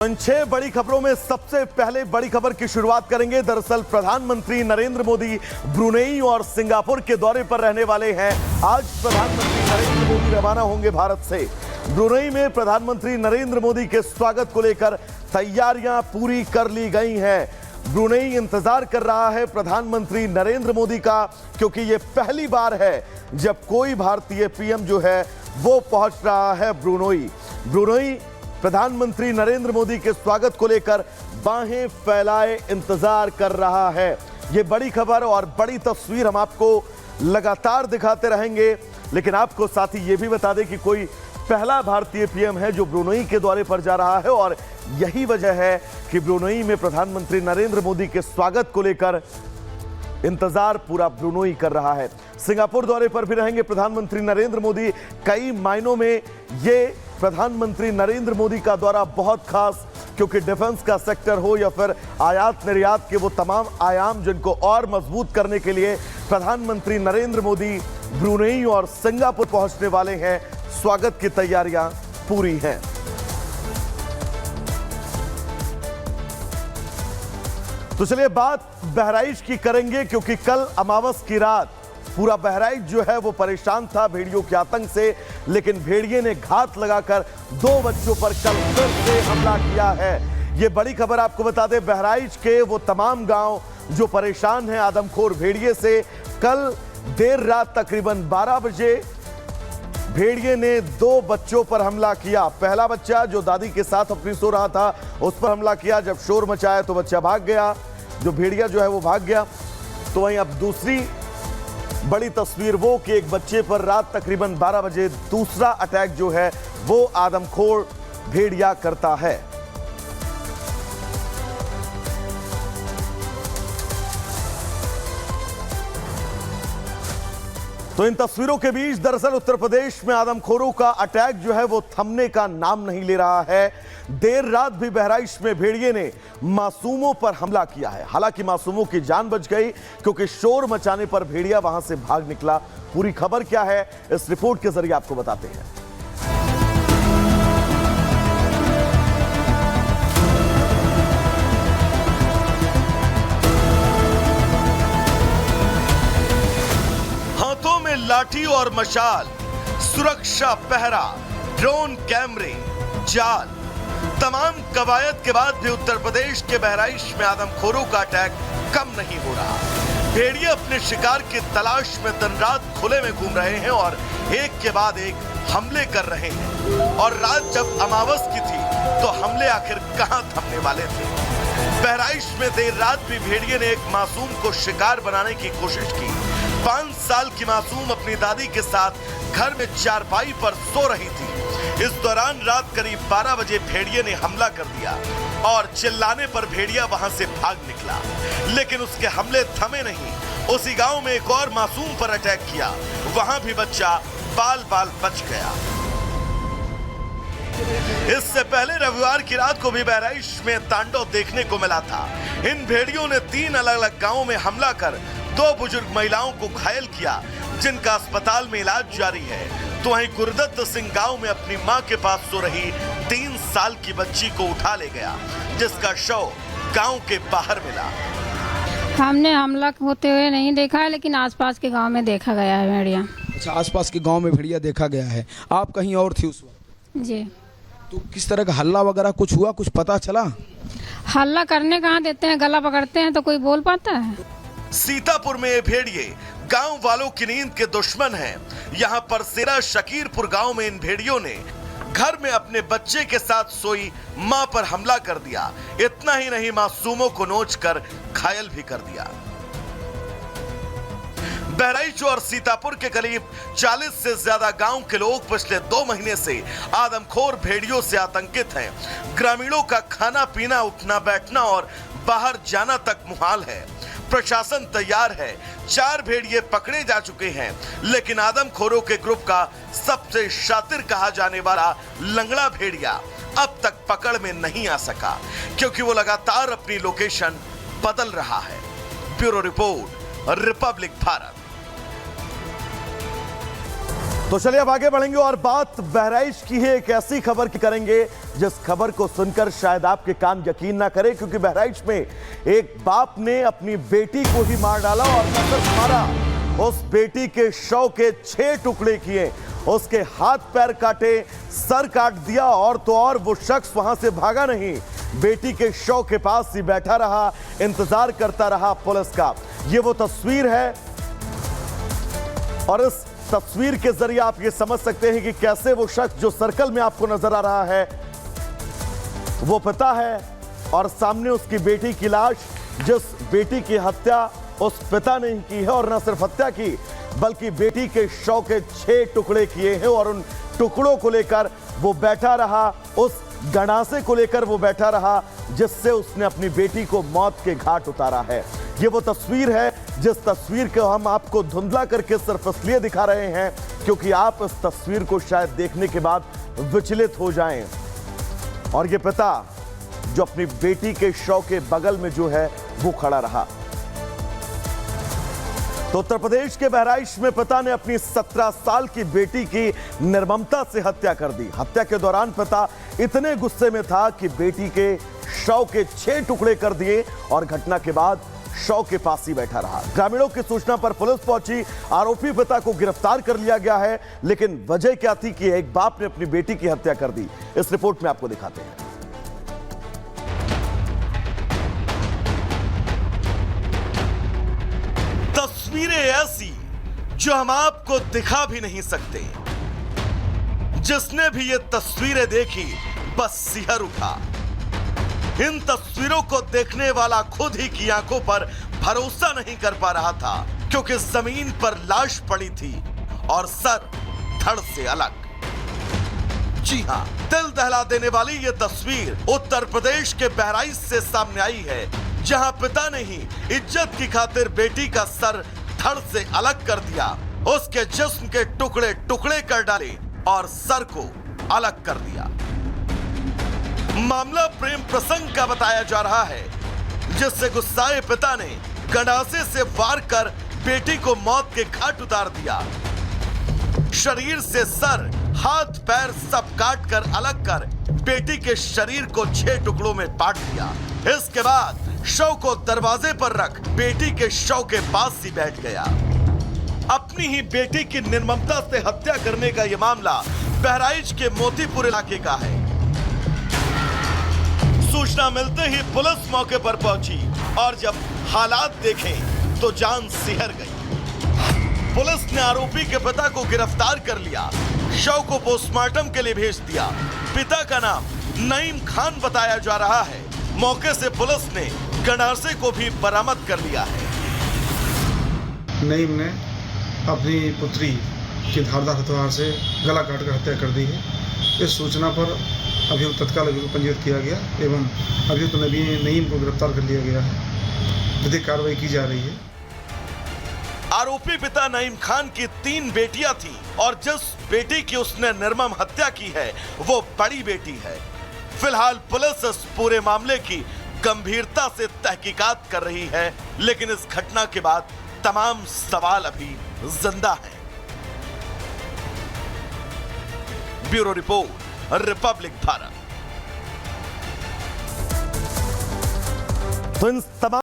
इन 6 बड़ी खबरों में सबसे पहले बड़ी खबर की शुरुआत करेंगे। दरअसल प्रधानमंत्री नरेंद्र मोदी ब्रुनेई और सिंगापुर के दौरे पर रहने वाले हैं। आज प्रधानमंत्री नरेंद्र मोदी रवाना होंगे भारत से। ब्रुनेई में प्रधानमंत्री नरेंद्र मोदी के स्वागत को लेकर तैयारियां पूरी कर ली गई हैं। ब्रुनेई इंतजार कर रहा है प्रधानमंत्री नरेंद्र मोदी का, क्योंकि यह पहली बार है जब कोई भारतीय पीएम जो है वो पहुंच रहा है ब्रुनेई। प्रधानमंत्री नरेंद्र मोदी के स्वागत को लेकर बाहें फैलाए इंतजार कर रहा है। यह बड़ी खबर और बड़ी तस्वीर हम आपको लगातार दिखाते रहेंगे, लेकिन आपको साथ ही यह भी बता दें कि कोई पहला भारतीय पीएम है जो ब्रुनेई के दौरे पर जा रहा है और यही वजह है कि ब्रुनेई में प्रधानमंत्री नरेंद्र मोदी के स्वागत को लेकर इंतजार पूरा ब्रुनेई कर रहा है। सिंगापुर दौरे पर भी रहेंगे प्रधानमंत्री नरेंद्र मोदी। कई मायनों में ये प्रधानमंत्री नरेंद्र मोदी का दौरा बहुत खास, क्योंकि डिफेंस का सेक्टर हो या फिर आयात निर्यात के वो तमाम आयाम जिनको और मजबूत करने के लिए प्रधानमंत्री नरेंद्र मोदी ब्रुनेई और सिंगापुर पहुंचने वाले हैं। स्वागत की तैयारियां पूरी हैं। तो चलिए बात बहराइच की करेंगे, क्योंकि कल अमावस की रात पूरा बहराइच जो है वो परेशान था भेड़ियों के आतंक से, लेकिन भेड़िए ने घात लगाकर 2 बच्चों पर कल फिर से हमला किया है। ये बड़ी खबर आपको बता दें, बहराइच के वो तमाम गांव जो परेशान हैं आदमखोर भेड़िए से, कल देर रात तकरीबन 12 बजे भेड़िए ने 2 बच्चों पर हमला किया। पहला बच्चा जो दादी के साथ अपनी सो रहा था उस पर हमला किया। जब शोर मचाया तो बच्चा भाग गया, जो भेड़िया जो है वो भाग गया। तो वहीं अब दूसरी बड़ी तस्वीर वो कि एक बच्चे पर रात तकरीबन 12 बजे दूसरा अटैक जो है वो आदमखोर भेड़िया करता है। तो इन तस्वीरों के बीच दरअसल उत्तर प्रदेश में आदमखोरों का अटैक जो है वो थमने का नाम नहीं ले रहा है। देर रात भी बहराइच में भेड़िए ने मासूमों पर हमला किया है। हालांकि मासूमों की जान बच गई, क्योंकि शोर मचाने पर भेड़िया वहां से भाग निकला। पूरी खबर क्या है इस रिपोर्ट के जरिए आपको बताते हैं। हाथों में लाठी और मशाल, सुरक्षा पहरा, ड्रोन कैमरे, जाल, तमाम कवायद के बाद भी उत्तर प्रदेश के बहराइच में आदमखोरों का अटैक कम नहीं हो रहा। भेड़िए अपने शिकार की तलाश में दिन रात खुले में घूम रहे हैं और एक के बाद एक हमले कर रहे हैं। और रात जब अमावस की थी तो हमले आखिर कहां थमने वाले थे। बहराइच में देर रात भी भेड़िए ने एक मासूम को शिकार बनाने की कोशिश की। 5 साल की मासूम अपनी दादी के साथ घर में चारपाई पर सो रही थी। इस दौरान रात करीब 12 बजे भेड़िए ने हमला कर दिया और चिल्लाने पर भेड़िया वहां से भाग निकला, लेकिन उसके हमले थमे नहीं। उसी गांव में एक और मासूम पर अटैक किया, वहां भी बच्चा बाल बाल बच गया। इससे पहले रविवार की रात को भी बहराइच में तांडव देखने को मिला था। इन भेड़ियों ने 3 अलग अलग गांवों में हमला कर 2 बुजुर्ग महिलाओं को घायल किया, जिनका अस्पताल में इलाज जारी है। तो वहीं गुरदत्त सिंह गांव में अपनी मां के पास सो रही 3 साल की बच्ची को उठा ले गया, जिसका शव गांव के बाहर मिला। हमने हमला होते हुए नहीं देखा है, लेकिन आसपास के गांव में देखा गया है भेड़िया। अच्छा, आसपास के गांव में भेड़िया देखा गया है। आप कहीं और थी उस वक्त? जी। तो किस तरह का हल्ला वगैरह कुछ हुआ, कुछ पता चला? हल्ला करने कहाँ देते हैं, गला पकड़ते हैं तो कोई बोल पाता है। सीतापुर में ये भेड़िए गांव वालों की नींद के दुश्मन हैं। यहां पर सिरा शकीरपुर गांव में इन भेड़ियों ने घर में अपने बच्चे के साथ सोई मां पर हमला कर दिया। इतना ही नहीं, मासूमों को नोचकर घायल भी कर दिया। बहराइच और सीतापुर के करीब 40 से ज्यादा गांव के लोग पिछले 2 महीने से आदमखोर भेड़ियों से आतंकित हैं। ग्रामीणों का खाना पीना, उठना बैठना और बाहर जाना तक मुहाल है। प्रशासन तैयार है। 4 भेड़िए पकड़े जा चुके हैं, लेकिन आदमखोरों के ग्रुप का सबसे शातिर कहा जाने वाला लंगड़ा भेड़िया अब तक पकड़ में नहीं आ सका, क्योंकि वो लगातार अपनी लोकेशन बदल रहा है। Bureau report, Republic Bharat. तो चलिए अब आगे बढ़ेंगे और बात बहराइच की है। एक ऐसी खबर की करेंगे जिस खबर को सुनकर शायद आपके कान यकीन ना करें, क्योंकि बहराइच में एक बाप ने अपनी बेटी को ही मार डाला और न सिर्फ मारा, उस बेटी के शव के 6 टुकड़े किए, उसके हाथ पैर काटे, सर काट दिया और तो और वो शख्स वहां से भागा नहीं, बेटी के शव के पास ही बैठा रहा, इंतजार करता रहा पुलिस का। ये वो तस्वीर है और इस तस्वीर के जरिए आप ये समझ सकते हैं कि कैसे वो शख्स जो सर्कल में आपको नजर आ रहा है वो पिता है और सामने उसकी बेटी की लाश, जिस बेटी की हत्या उस पिता ने ही की है और न सिर्फ हत्या की बल्कि बेटी के शव के 6 टुकड़े किए हैं और उन टुकड़ों को लेकर वो बैठा रहा, उस गणासे को लेकर वो बैठा रहा जिससे उसने अपनी बेटी को मौत के घाट उतारा है। ये वो तस्वीर है जिस तस्वीर को हम आपको धुंधला करके सिर्फ इसलिए दिखा रहे हैं क्योंकि आप इस तस्वीर को शायद देखने के बाद विचलित हो जाएं। और ये पिता जो अपनी बेटी के शव के बगल में जो है वो खड़ा रहा। तो उत्तर प्रदेश के बहराइच में पिता ने अपनी 17 साल की बेटी की निर्ममता से हत्या कर दी। हत्या के दौरान पिता इतने गुस्से में था कि बेटी के शव के 6 टुकड़े कर दिए और घटना के बाद शव के पास ही बैठा रहा। ग्रामीणों की सूचना पर पुलिस पहुंची, आरोपी पिता को गिरफ्तार कर लिया गया है, लेकिन वजह क्या थी कि एक बाप ने अपनी बेटी की हत्या कर दी, इस रिपोर्ट में आपको दिखाते हैं। तस्वीरें ऐसी जो हम आपको दिखा भी नहीं सकते। जिसने भी ये तस्वीरें देखी बस सिहर उठा। इन तस्वीरों को देखने वाला खुद ही की आंखों पर भरोसा नहीं कर पा रहा था, क्योंकि जमीन पर लाश पड़ी थी और सर धड़ से अलग। जी हां, दिल दहला देने वाली ये तस्वीर उत्तर प्रदेश के बहराइच से सामने आई है, जहां पिता ने ही इज्जत की खातिर बेटी का सर धड़ से अलग कर दिया, उसके जिस्म के टुकड़े टुकड़े कर डाले और सर को अलग कर दिया। मामला प्रेम प्रसंग का बताया जा रहा है, जिससे गुस्साए पिता ने गंडासे से वार कर बेटी को मौत के घाट उतार दिया। शरीर से सर, हाथ पैर सब काट कर अलग कर बेटी के शरीर को 6 टुकड़ों में बांट दिया। इसके बाद शव को दरवाजे पर रख बेटी के शव के पास ही बैठ गया। अपनी ही बेटी की निर्ममता से हत्या करने का यह मामला बहराइच के मोतीपुर इलाके का है। सूचना मिलते ही पुलिस मौके पर पहुंची और जब हालात देखे तो जान सिहर गई। पुलिस ने आरोपी के पिता को गिरफ्तार कर लिया, शव को पोस्टमार्टम के लिए भेज दिया। पिता का नाम नईम खान बताया जा रहा है। मौके से पुलिस ने गंडासे को भी बरामद कर लिया है। नईम ने अपनी पुत्री की धारदार हथियार से गला काटकर हत्या कर दी है। इस सूचना पर अभियुक्त तत्काल अभियुक्त पंजीकृत किया गया एवं अभियुक्त नईम को गिरफ्तार कर लिया गया है। विधिक कार्रवाई की जा रही है। आरोपी पिता नईम खान की 3 बेटियां थीं और जिस बेटी की उसने निर्मम हत्या की है वो बड़ी बेटी है। फिलहाल पुलिस इस पूरे मामले की गंभीरता से तहकीकात कर रही है, लेकिन इस घटना के बाद तमाम सवाल अभी जिंदा हैं। Bureau report, Republic Bharat. तो इन तमाम